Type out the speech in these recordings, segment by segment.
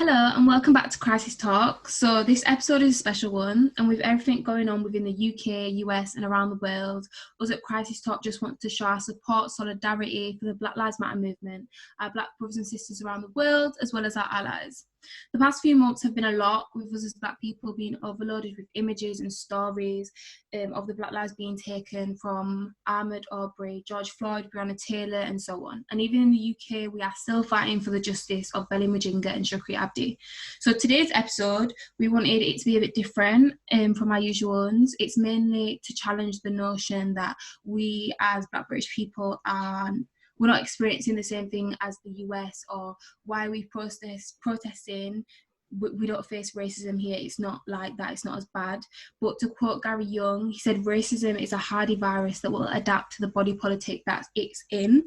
Hello and welcome back to Crisis Talk. So this episode is a special one, and with everything going on within the UK, US and around the world, us at Crisis Talk just want to show our support, solidarity for the Black Lives Matter movement, our Black brothers and sisters around the world, as well as our allies. The past few months have been a lot, with us as Black people being overloaded with images and stories of the Black lives being taken from Ahmaud Arbery, George Floyd, Breonna Taylor and so on. And even in the UK, we are still fighting for the justice of Belly Mujinga and Shukri Abdi. So today's episode, we wanted it to be a bit different from our usual ones. It's mainly to challenge the notion that we as Black British people we're not experiencing the same thing as the US, or why we protesting. We don't face racism here. It's not like that. It's not as bad. But to quote Gary Young, he said, racism is a hardy virus that will adapt to the body politic that it's in.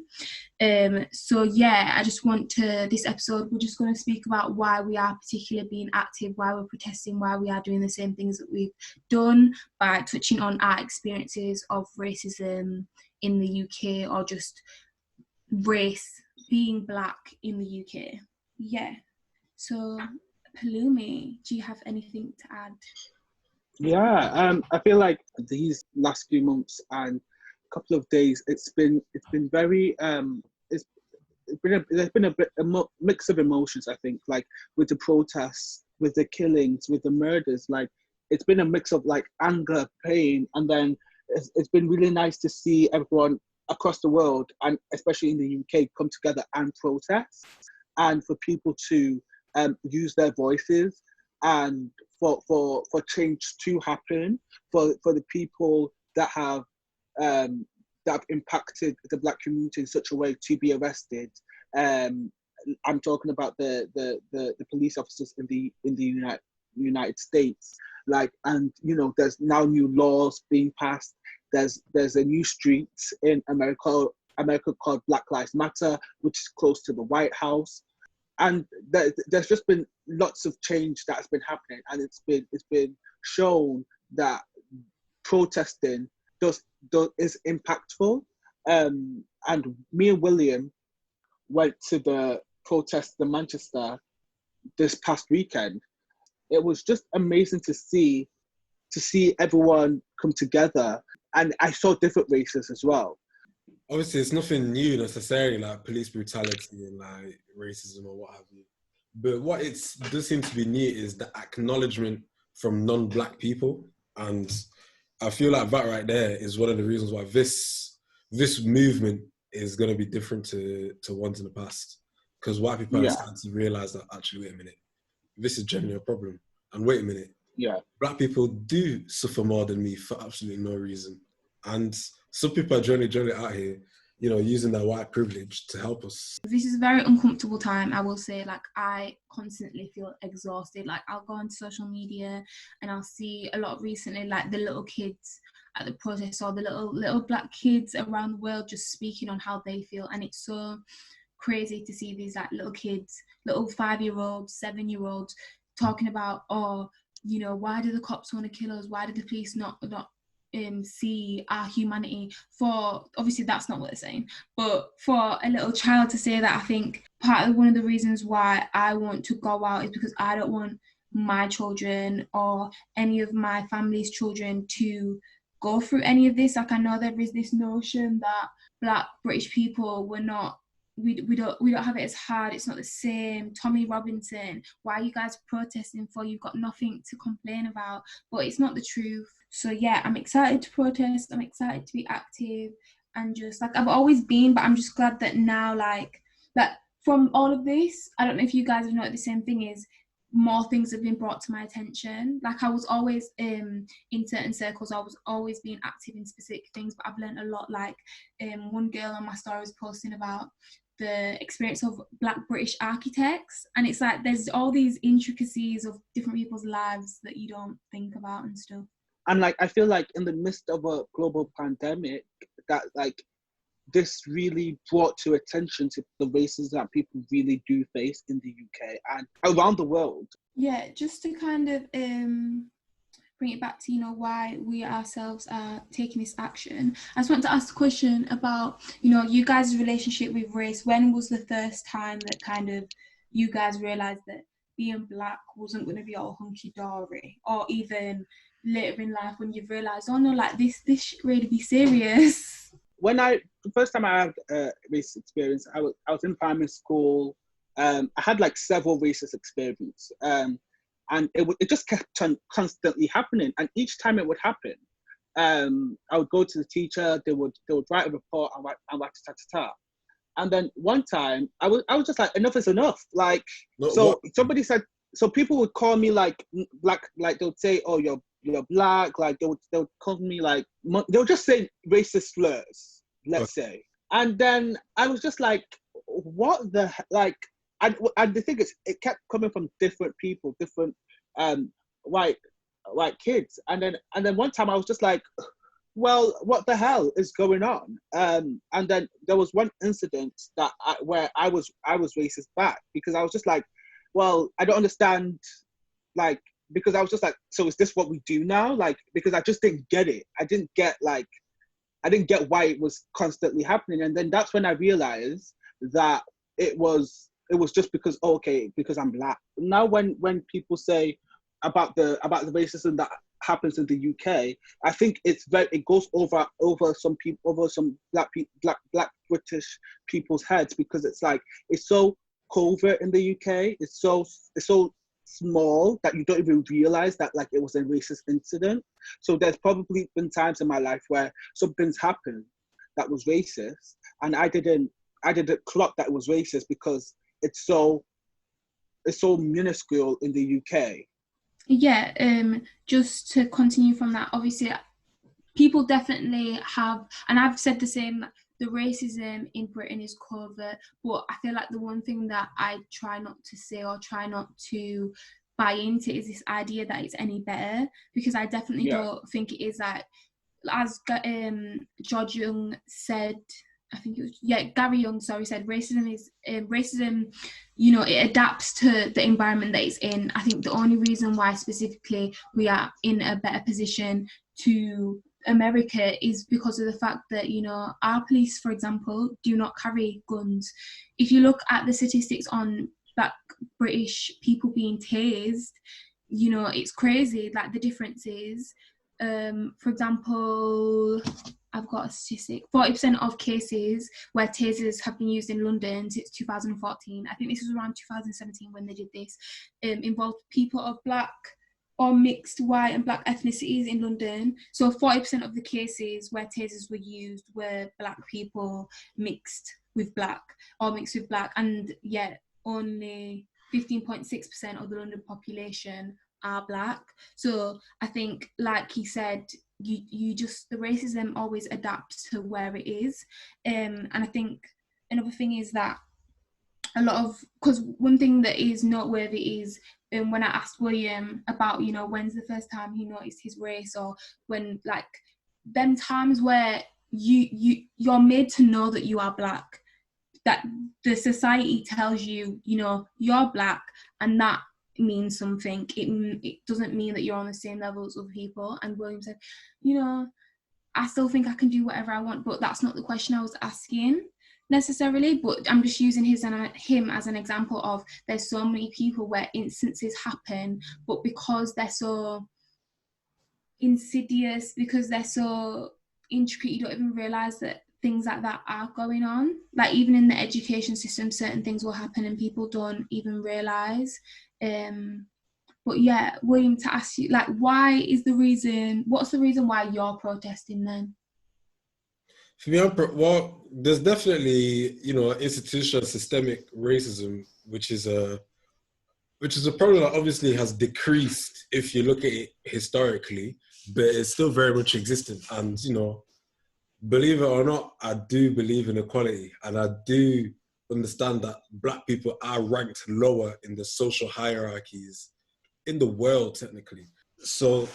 So yeah, I just want to, this episode, we're just going to speak about why we are particularly being active, why we're protesting, why we are doing the same things that we've done, by touching on our experiences of racism in the UK, or just race, being Black in the UK. Yeah. So Palumi, do you have anything to add? Yeah, I feel like these last few months and couple of days, it's been very there's been a mix of emotions. I think, like, with the protests, with the killings, with the murders, like it's been a mix of like anger, pain, and then it's been really nice to see everyone across the world, and especially in the UK, come together and protest, and for people to use their voices, and for change to happen, for the people that have impacted the Black community in such a way to be arrested. I'm talking about the police officers in the United States, like, and you know, there's now new laws being passed. There's a new street in America called Black Lives Matter, which is close to the White House. And there's just been lots of change that's been happening, and it's been shown that protesting is impactful. And me and William went to the protest in Manchester this past weekend. It was just amazing to see everyone come together, and I saw different races as well. Obviously, it's nothing new necessarily, like police brutality and like racism or what have you. But what does seem to be new is the acknowledgement from non-Black people. And I feel like that right there is one of the reasons why this movement is going to be different to ones in the past. Because white people are starting to realise that, actually, wait a minute, this is genuinely a problem. And wait a minute, Black people do suffer more than me for absolutely no reason. And some people are generally out here, you know, using their white privilege to help us. This is a very uncomfortable time, I will say. Like, I constantly feel exhausted. Like, I'll go on social media and I'll see a lot recently, like, the little kids at the protest, or the little Black kids around the world just speaking on how they feel. And it's so crazy to see these, like, little kids, little 5-year-olds, 7-year-olds talking about, oh, you know, why do the cops want to kill us? Why did the police not see our humanity? For obviously that's not what they're saying, but for a little child to say that, I think one of the reasons why I want to go out is because I don't want my children or any of my family's children to go through any of this. Like, I know there is this notion that Black British people, we don't have it as hard, it's not the same. Tommy Robinson, why are you guys protesting for? You've got nothing to complain about. But it's not the truth. So yeah, I'm excited to protest, I'm excited to be active, and just like I've always been, but I'm just glad that now, like, that from all of this, I don't know if you guys have noticed the same thing, is more things have been brought to my attention. Like, I was always in certain circles, I was always being active in specific things, but I've learned a lot. Like, one girl on my story was posting about the experience of Black British architects, and it's like there's all these intricacies of different people's lives that you don't think about and stuff. And like, I feel like in the midst of a global pandemic, that like this really brought to attention to the racism that people really do face in the UK and around the world. Yeah, just to kind of bring it back to, you know, why we ourselves are taking this action. I just want to ask a question about, you know, you guys' relationship with race. When was the first time that kind of you guys realised that being black wasn't going to be all hunky-dory, or even later in life when you've realised, oh no, like this should really be serious? The first time I had a racist experience, I was in primary school. I had like several racist experiences, and it just kept on constantly happening. And each time it would happen, I would go to the teacher. They would write a report and write ta. And then one time, I was just like, enough is enough. Like, somebody said, so people would call me like black, like they would say, oh, you're black. Like they would call me like, they would just say racist slurs, let's say. And then I was just like, what the like? And the thing is, it kept coming from different people, different white kids. And then one time I was just like, well, what the hell is going on? And then there was one incident where I was racist back, because I was just like, well, I don't understand, like, because I was just like, so is this what we do now? Like, because I just didn't get it. I didn't get why it was constantly happening. And then that's when I realized that it was just because, oh, okay, because I'm black. Now when people say about the racism that happens in the UK, I think it goes over some black British people's heads, because it's like, it's so covert in the UK. It's so small that you don't even realize that like it was a racist incident. So there's probably been times in my life where something's happened that was racist, and I didn't clock that it was racist because it's so minuscule in the UK. Yeah, just to continue from that, obviously people definitely have, and I've said the same, the racism in Britain is covert, but I feel like the one thing that I try not to say or try not to buy into is this idea that it's any better, because I definitely don't think it is. Like, as George Young said, I think it was, Gary Young, sorry, said racism is, you know, it adapts to the environment that it's in. I think the only reason why specifically we are in a better position to America is because of the fact that, you know, our police, for example, do not carry guns. If you look at the statistics on black British people being tased, you know, it's crazy, like the differences. For example, I've got a statistic, 40% of cases where tasers have been used in London since 2014, I think this was around 2017 when they did this, involved people of black or mixed white and black ethnicities in London. So 40% of the cases where tasers were used were black people mixed with black, and yet only 15.6% of the London population are black. So I think, like he said, you just, the racism always adapts to where it is. And I think another thing is that a lot of, because one thing that is noteworthy is when I asked William about, you know, when's the first time he noticed his race, or when, like, them times where you're made to know that you are black, that the society tells you, you know, you're black, and that means something. It doesn't mean that you're on the same level as other people. And William said, you know, I still think I can do whatever I want, but that's not the question I was asking necessarily. But I'm just using him as an example of, there's so many people where instances happen, but because they're so insidious, because they're so intricate, you don't even realize that things like that are going on. Like, even in the education system, certain things will happen and people don't even realize. But yeah, William, to ask you, like, what's the reason why you're protesting then? For me, well, there's definitely, you know, institutional systemic racism, which is a problem that obviously has decreased if you look at it historically, but it's still very much existent. And, you know, believe it or not, I do believe in equality, and I do understand that black people are ranked lower in the social hierarchies in the world, technically. So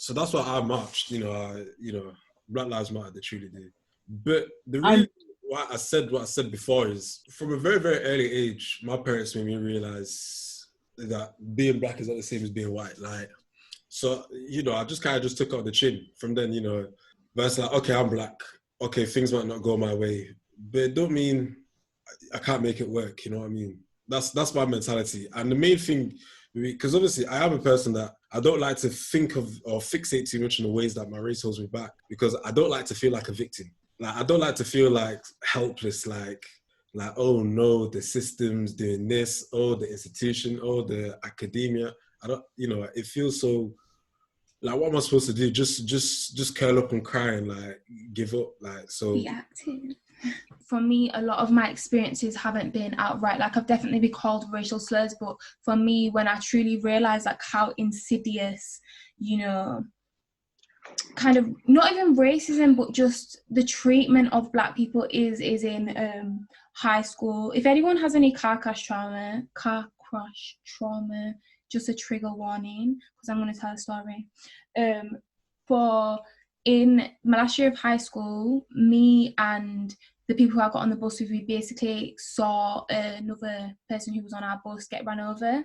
that's why I marched. You know, Black Lives Matter, they truly do. But the reason why I said what I said before is, from a very, very early age, my parents made me realize that being black is not the same as being white. Like, so, you know, I just kind of just took out the chin from then, you know, but it's like, okay, I'm black. Okay, things might not go my way, but it don't mean I can't make it work. You know what I mean? That's my mentality. And the main thing Because obviously I am a person that I don't like to think of or fixate too much on the ways that my race holds me back, because I don't like to feel like a victim. Like, I don't like to feel like helpless, like, oh no, the system's doing this, oh, the institution, oh, the academia. I don't, it feels so, like, what am I supposed to do? Just curl up and cry and like give up, like, so. Be active. For me, a lot of my experiences haven't been outright, like, I've definitely been called racial slurs, but for me, when I truly realised like how insidious, kind of not even racism, but just the treatment of Black people is in high school. If anyone has any car crash trauma, just a trigger warning, because I'm going to tell a story. For in my last year of high school, me and the people who I got on the bus with, we basically saw another person who was on our bus get run over.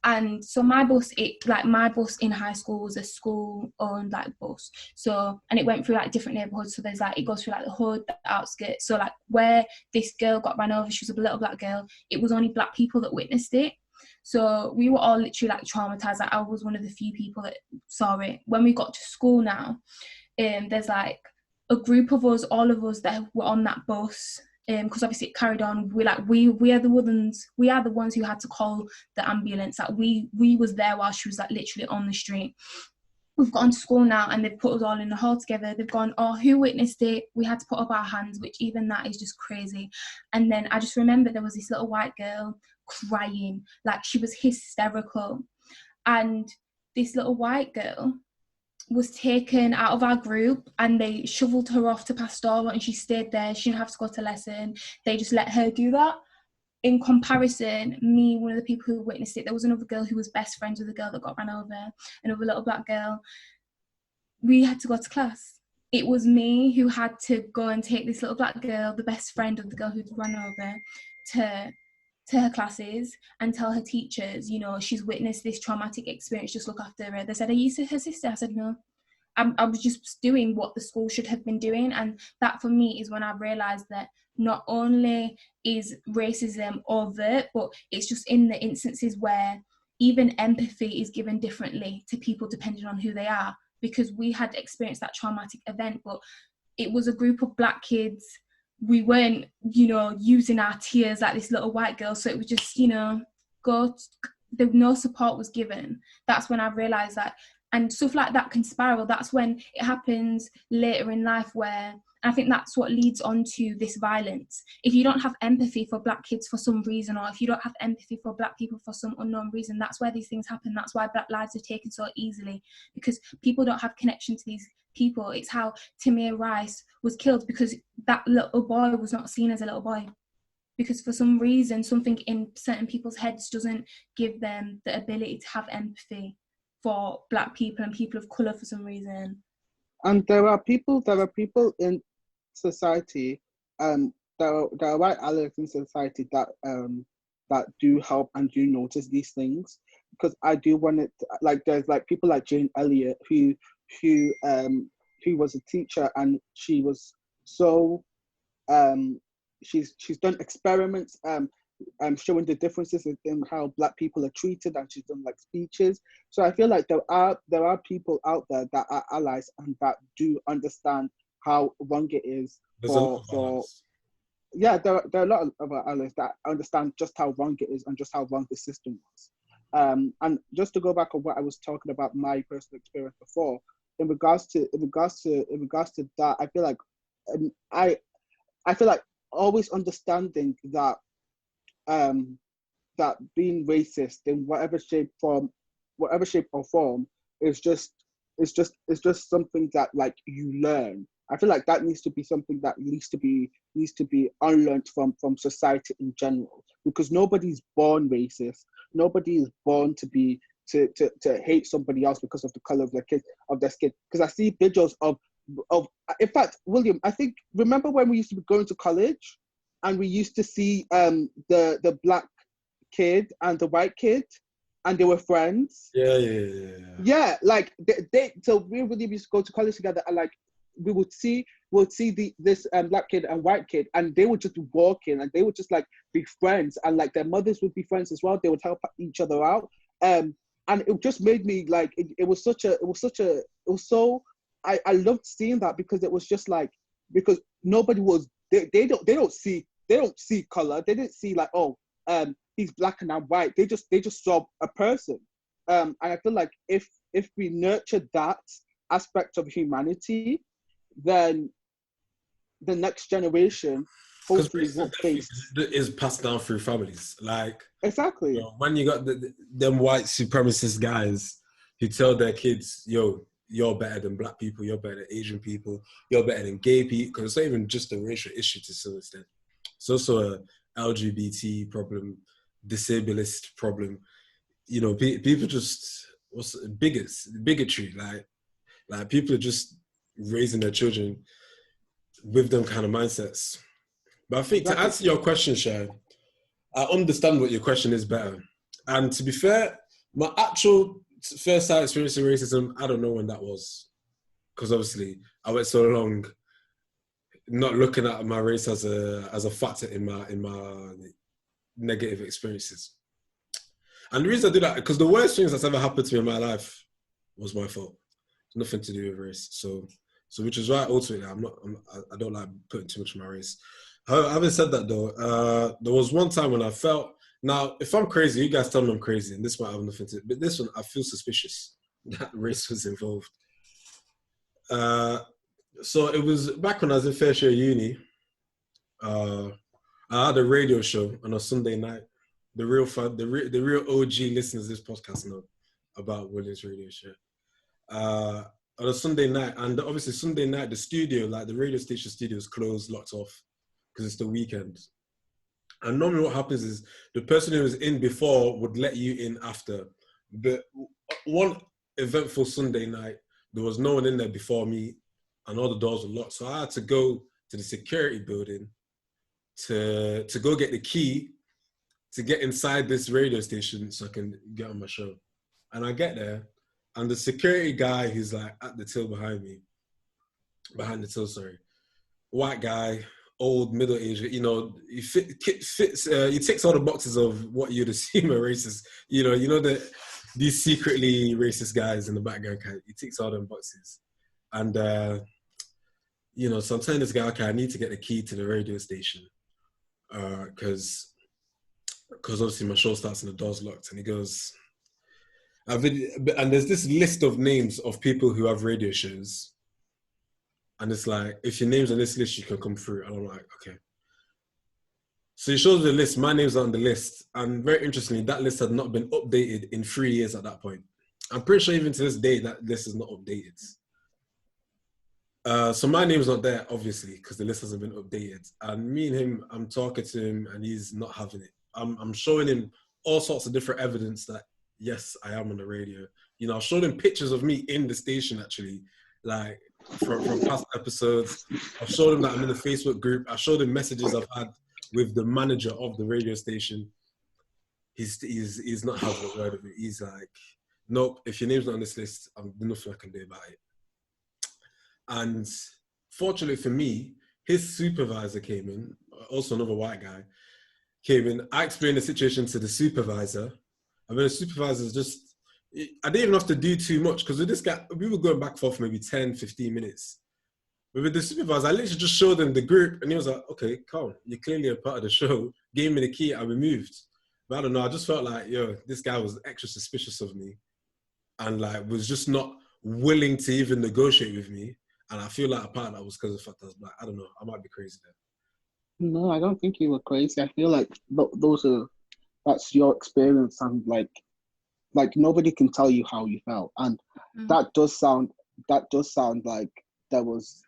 And so my bus in high school was a school-owned like bus. So, and it went through like different neighborhoods. So there's like, it goes through like the hood, the outskirts. So like where this girl got ran over, she was a little Black girl. It was only Black people that witnessed it. So we were all literally like traumatized. Like, I was one of the few people that saw it. When we got to school now, there's like a group of us, all of us that were on that bus, because obviously it carried on. We are the ones who had to call the ambulance. Like we was there while she was like literally on the street. We've gone to school now and they've put us all in the hall together. They've gone, oh, who witnessed it? We had to put up our hands, which even that is just crazy. And then I just remember there was this little white girl crying, like she was hysterical. And this little white girl was taken out of our group and they shoveled her off to pastoral, and she stayed there. She didn't have to go to lesson. They just let her do that. In comparison, me, one of the people who witnessed it, there was another girl who was best friends with the girl that got ran over, another little Black girl. We had to go to class. It was me who had to go and take this little Black girl, the best friend of the girl who'd run over, to her classes and tell her teachers, she's witnessed this traumatic experience, just look after her. They said, are you her sister? I said, no. I was just doing what the school should have been doing. And that for me is when I realised that not only is racism overt, but it's just in the instances where even empathy is given differently to people depending on who they are. Because we had experienced that traumatic event, but it was a group of Black kids. We weren't, using our tears like this little white girl. So it was just, no support was given. That's when I realised that. And stuff like that can spiral. That's when it happens later in life where, I think that's what leads on to this violence. If you don't have empathy for Black kids for some reason, or if you don't have empathy for Black people for some unknown reason, that's where these things happen. That's why Black lives are taken so easily, because people don't have connection to these people. It's how Tamir Rice was killed, because that little boy was not seen as a little boy. Because for some reason, something in certain people's heads doesn't give them the ability to have empathy for Black people and people of colour for some reason. And there are people in society, there are white allies in society that do help and do notice these things. Because I do want it, like, there's like people like Jane Elliott who was a teacher, and she was so she's done experiments showing the differences in how Black people are treated, and she's done like speeches. So I feel like there are people out there that are allies and that do understand how wrong it is. There are a lot of our allies that understand just how wrong it is and just how wrong the system was. And just to go back on what I was talking about, my personal experience before, in regards to that, I feel like I feel like always understanding that that being racist in whatever shape or form is just something that like you learn. I feel like that needs to be something that needs to be unlearned from society in general, because nobody's born racist. Nobody is born to hate somebody else because of the color of their skin. Because I see videos of in fact, William, I think, remember when we used to be going to college and we used to see the Black kid and the white kid, and they were friends. Yeah, like they so we really used to go to college together, and like we would see this Black kid and white kid, and they would just be walking, and they would just like be friends, and like their mothers would be friends as well. They would help each other out. And it just made me like, it was so, I loved seeing that, because it was just like, because nobody was, they don't see color. They didn't see like, oh, he's black and I'm white. They just saw a person. And I feel like if we nurture that aspect of humanity, then the next generation hopefully won't face. Is passed down through families. Like, Exactly. you know, when you got them white supremacist guys who tell their kids, yo, you're better than black people, you're better than Asian people, you're better than gay people, because it's not even just a racial issue to some extent. It's also a LGBT problem, disabilist problem. You know, people just, bigotry, like people are just raising their children with them kind of mindsets. But I think to answer your question, Shai, I understand what your question is better. And to be fair, my actual first time experience of racism, I don't know when that was. Because obviously I went so long not looking at my race as a factor in my negative experiences. And the reason I did that, because the worst things that's ever happened to me in my life was my fault. Nothing to do with race. So which is why ultimately I don't like putting too much of my race. However, having said that though, there was one time when I felt, now if I'm crazy, you guys tell me I'm crazy, and this might have nothing to, but this one I feel suspicious that race was involved. So it was back when I was in first year uni. I had a radio show on a Sunday night. The real OG listeners to this podcast know about William's radio show. On a Sunday night, and obviously Sunday night, the studio, like the radio station studio, is closed, locked off, because it's the weekend. And normally what happens is the person who was in before would let you in after. But one eventful Sunday night, there was no one in there before me, and all the doors were locked. So I had to go to the security building to go get the key to get inside this radio station so I can get on my show. And I get there, and the security guy who's like at the till behind the till, white guy, old, middle-aged, you know, he ticks all the boxes of what you'd assume a racist, you know that these secretly racist guys in the background, he ticks all them boxes. And, you know, so I'm telling this guy, okay, I need to get the key to the radio station because obviously my show starts and the door's locked. And he goes, and there's this list of names of people who have radio shows. And it's like, if your name's on this list, you can come through. And I'm like, okay. So he shows the list. My name's on the list. And very interestingly, that list had not been updated in 3 years at that point. I'm pretty sure even to this day, that list is not updated. So my name's not there, obviously, because the list hasn't been updated. And me and him, I'm talking to him and he's not having it. I'm showing him all sorts of different evidence that, yes, I am on the radio. You know, I've showed him pictures of me in the station, actually, like from past episodes. I've showed him that I'm in the Facebook group. I showed him messages I've had with the manager of the radio station. He's not having a word of it. He's like, nope, if your name's not on this list, there's nothing I can do about it. And fortunately for me, his supervisor came in, also another white guy, came in. I explained the situation to the supervisor. I mean, the supervisor's just, I didn't even have to do too much because with this guy, we were going back and forth for maybe 10, 15 minutes. But with the supervisor, I literally just showed him the group and he was like, okay, calm. You're clearly a part of the show. Gave me the key and we moved. But I don't know, I just felt like, yo, this guy was extra suspicious of me and like was just not willing to even negotiate with me. And I feel like a part of that was because of the fact that I was black. I don't know, I might be crazy there. No, I don't think you were crazy. I feel like that's your experience, and like nobody can tell you how you felt, and that does sound like there was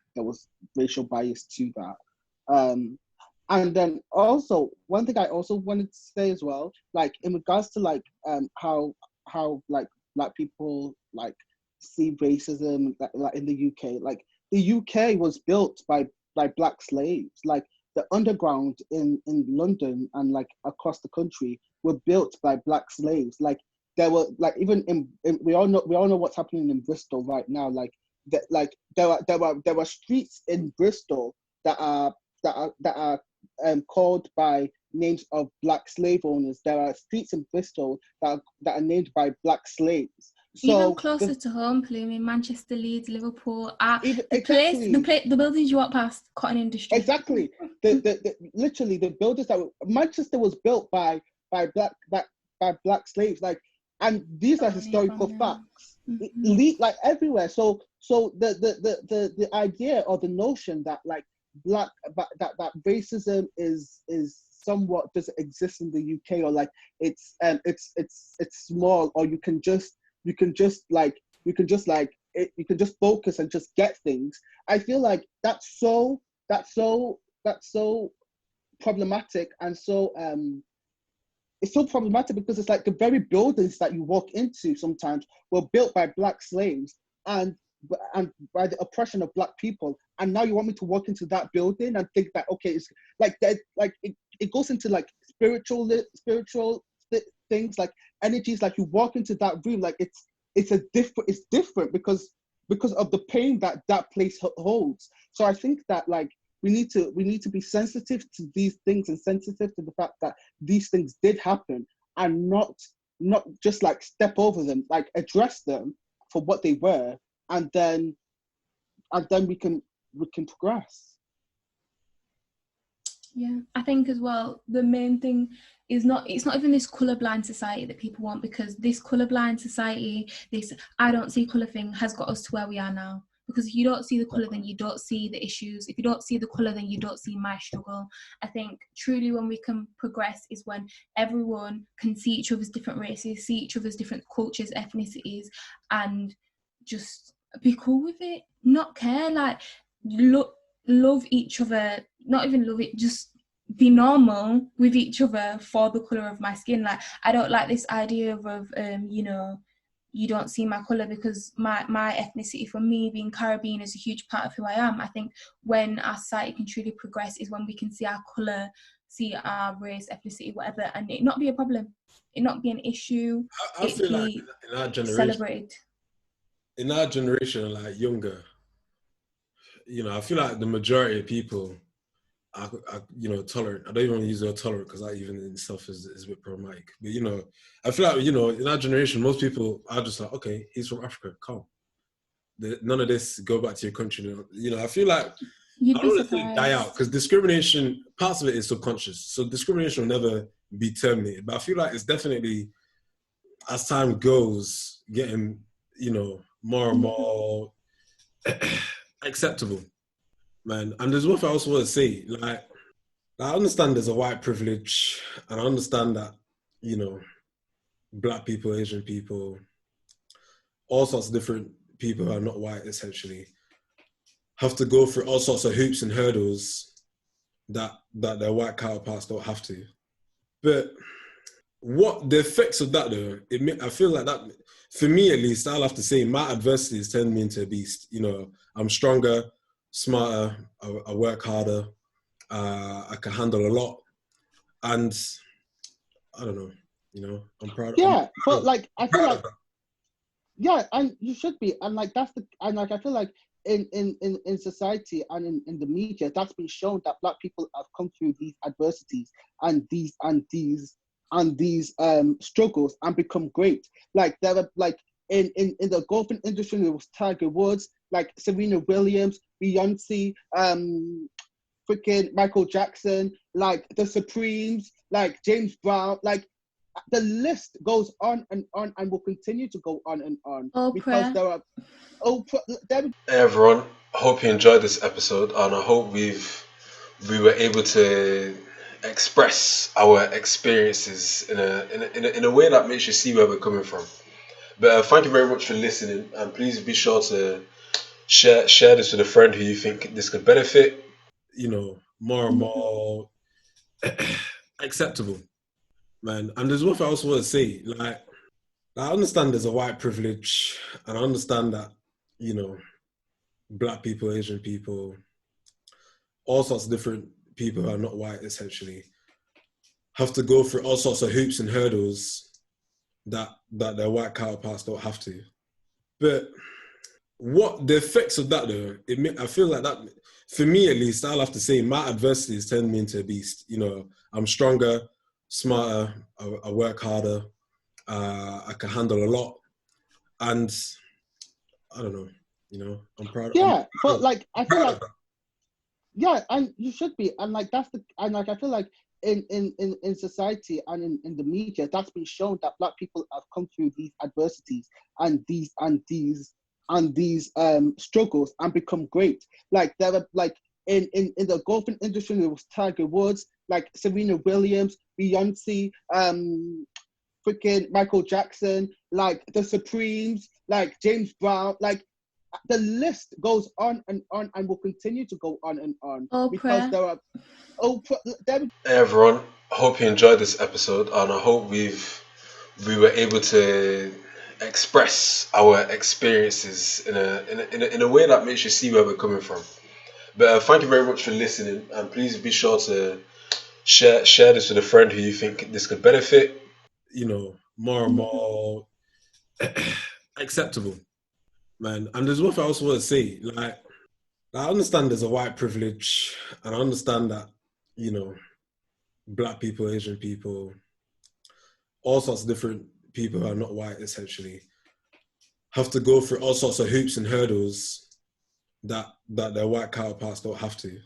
racial bias to that. And then also one thing I also wanted to say as well, like in regards to like how like black people like see racism like in the UK, like the UK was built by black slaves. Like the underground in London and like across the country were built by black slaves. Like there were like even in we all know what's happening in Bristol right now. Like there were streets in Bristol that are called by names of black slave owners. There are streets in Bristol that are named by black slaves. Even So closer to home, Plume, in Manchester, Leeds, Liverpool, even the buildings you walk past, cotton industry. exactly. Literally the buildings that Manchester was built by black slaves. Like, and these are historical facts. Like everywhere. So the idea or the notion that like that racism is somewhat doesn't exist in the UK, or like it's small, or you can just focus and just get things. I feel like that's so problematic, and so it's so problematic because it's like the very buildings that you walk into sometimes were built by black slaves and by the oppression of black people, and now you want me to walk into that building and think that okay, it's like that, like it goes into like spiritual things, like energies. Like you walk into that room, like it's different because of the pain that place holds. So I think that like we need to be sensitive to these things and sensitive to the fact that these things did happen, and not just like step over them, like address them for what they were, and then we can progress. Yeah, I think as well, the main thing is it's not even this colourblind society that people want, because this colourblind society, this I don't see colour thing has got us to where we are now. Because if you don't see the colour, then you don't see the issues. If you don't see the colour, then you don't see my struggle. I think truly when we can progress is when everyone can see each other's different races, see each other's different cultures, ethnicities, and just be cool with it. Not care, like love each other, not even love it, just be normal with each other for the colour of my skin. Like I don't like this idea of you know, you don't see my colour, because my ethnicity, for me being Caribbean, is a huge part of who I am. I think when our society can truly progress is when we can see our colour, see our race, ethnicity, whatever, and it not be a problem, it not be an issue. I feel like in our generation, celebrated. In our generation, like younger, you know, I feel like the majority of people are you know, tolerant. I don't even want to use the word tolerant because that even in itself is a bit problematic. But, you know, I feel like, you know, in our generation, most people are just like, okay, he's from Africa, calm. None of this, go back to your country. You know, I feel like, I don't want to say die out, because discrimination, parts of it is subconscious. So discrimination will never be terminated. But I feel like it's definitely, as time goes, getting, you know, more and more acceptable. Man, and there's one thing I also want to say, like, I understand there's a white privilege, and I understand that, you know, black people, Asian people, all sorts of different people who are not white, essentially, have to go through all sorts of hoops and hurdles that their white counterparts don't have to. But what the effects of that, though, I feel like that, for me at least, I'll have to say, my adversities turned me into a beast. You know, I'm stronger, smarter, I work harder, I can handle a lot, and I don't know, you know, I'm proud. Yeah, but like I feel like, yeah, and you should be, and like I feel like in society and in the media, that's been shown that black people have come through these adversities and these struggles and become great. Like there were like in the golfing industry, there was Tiger Woods, like Serena Williams, Beyonce, freaking Michael Jackson, like the Supremes, like James Brown, like the list goes on and will continue to go on and on. Because there are Hey everyone, hope you enjoyed this episode, and I hope we were able to express our experiences in a way that makes you see where we're coming from. But thank you very much for listening, and please be sure to share this with a friend who you think this could benefit. You know, more and more acceptable, man. And there's one thing I also want to say, like, I understand there's a white privilege, and I understand that, you know, black people, Asian people, all sorts of different people who are not white, essentially, have to go through all sorts of hoops and hurdles that their white counterparts don't have to. But what the effects of that though, I feel like that, for me at least, I'll have to say my adversities turn me into a beast. You know, I'm stronger, smarter, I work harder, I can handle a lot. And I don't know, you know, I'm proud. Yeah, but like I feel Proud like of that. yeah, and you should be, and like that's the and like I feel like in society and in the media, that's been shown that Black people have come through these adversities and these struggles and become great. Like there are like in the golfing industry, there was Tiger Woods, like Serena Williams, Beyonce, freaking Michael Jackson, like the Supremes, like James Brown, like the list goes on and will continue to go on and on because Oprah. there are Hey everyone, I hope you enjoyed this episode, and I hope we were able to express our experiences in a way that makes you see where we're coming from. But thank you very much for listening, and please be sure to share this with a friend who you think this could benefit. You know, more and more acceptable, man. And there's one thing I also want to say, like I understand there's a white privilege, and I understand that, you know, Black people, Asian people, all sorts of different people who are not white essentially have to go through all sorts of hoops and hurdles that their white counterparts don't have to.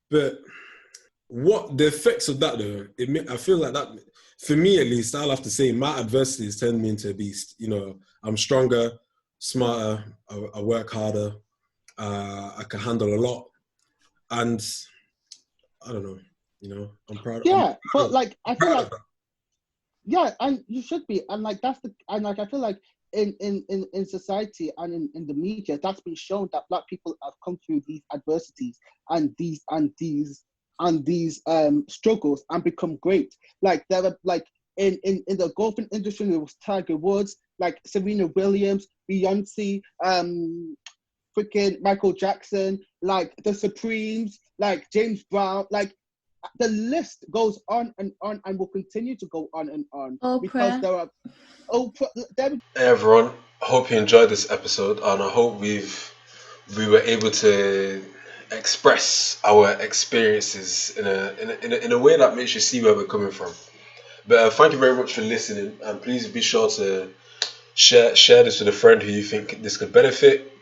But what the effects of that though, I feel like that, for me at least, I'll have to say my adversities turn me into a beast. You know, I'm stronger, smarter, I work harder, I can handle a lot. And I don't know, you know, I'm proud. yeah, but like I feel Proud like of that. yeah, and you should be, and like that's the and like I feel like in society and in the media, that's been shown that Black people have come through these adversities and these struggles and become great. Like there are like in the golfing industry, there was Tiger Woods, like Serena Williams, Beyonce, freaking Michael Jackson, like the Supremes, like James Brown, like the list goes on and will continue to go on and on because Oprah. there are Hey everyone, I hope you enjoyed this episode, and I hope we were able to express our experiences in a way that makes you see where we're coming from. But thank you very much for listening, and please be sure to share this with a friend who you think this could benefit.